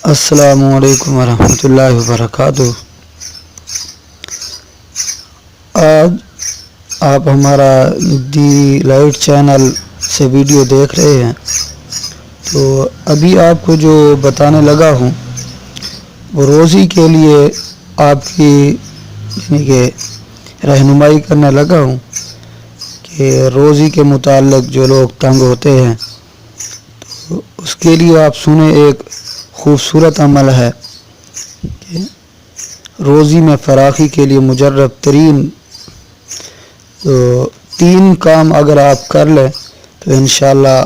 السلام علیکم ورحمۃ اللہ وبرکاتہ۔ آج آپ ہمارا دی لائٹ چینل سے ویڈیو دیکھ رہے ہیں، تو ابھی آپ کو جو بتانے لگا ہوں وہ روزی کے لیے آپ کی یعنی کہ رہنمائی کرنے لگا ہوں کہ روزی کے متعلق جو لوگ تنگ ہوتے ہیں تو اس کے لیے آپ سنیں۔ ایک خوبصورت عمل ہے کہ روزی میں فراخی کے لیے مجرب ترین تین کام اگر آپ کر لیں تو انشاءاللہ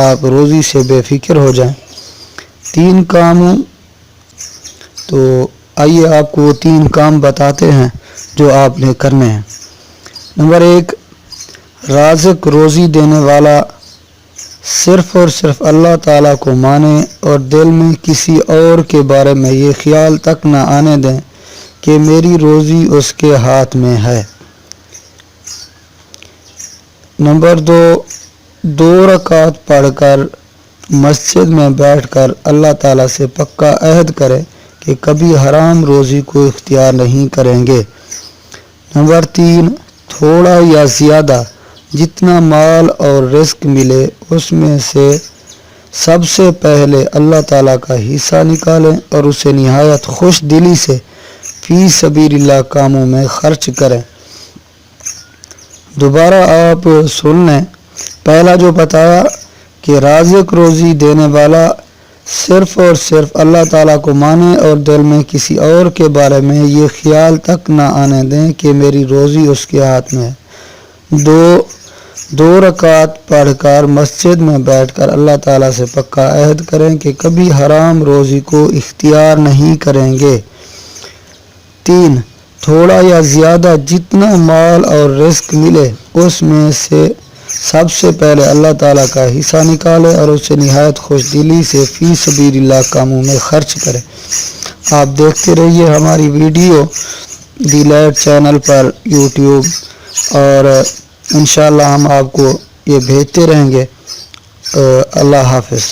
آپ روزی سے بے فکر ہو جائیں۔ تین کام، تو آئیے آپ کو وہ تین کام بتاتے ہیں جو آپ نے کرنے ہیں۔ نمبر 1، رازق روزی دینے والا صرف اور صرف اللہ تعالیٰ کو مانے اور دل میں کسی اور کے بارے میں یہ خیال تک نہ آنے دیں کہ میری روزی اس کے ہاتھ میں ہے۔ نمبر 2، 2 رکعت پڑھ کر مسجد میں بیٹھ کر اللہ تعالیٰ سے پکا عہد کرے کہ کبھی حرام روزی کو اختیار نہیں کریں گے۔ نمبر 3، تھوڑا یا زیادہ جتنا مال اور رزق ملے اس میں سے سب سے پہلے اللہ تعالیٰ کا حصہ نکالیں اور اسے نہایت خوش دلی سے فی سبیل اللہ کاموں میں خرچ کریں۔ دوبارہ آپ سن لیں، پہلا جو بتایا کہ رازق روزی دینے والا صرف اور صرف اللہ تعالیٰ کو مانے اور دل میں کسی اور کے بارے میں یہ خیال تک نہ آنے دیں کہ میری روزی اس کے ہاتھ میں ہے۔ 2 رکعت پڑھ کر مسجد میں بیٹھ کر اللہ تعالیٰ سے پکا عہد کریں کہ کبھی حرام روزی کو اختیار نہیں کریں گے۔ 3، تھوڑا یا زیادہ جتنا مال اور رزق ملے اس میں سے سب سے پہلے اللہ تعالیٰ کا حصہ نکالے اور اسے نہایت خوش دلی سے فی سبیل اللہ کاموں میں خرچ کرے۔ آپ دیکھتے رہیے ہماری video the light channel per YouTube, اور انشاءاللہ ہم آپ کو یہ بھیجتے رہیں گے۔ اللہ حافظ۔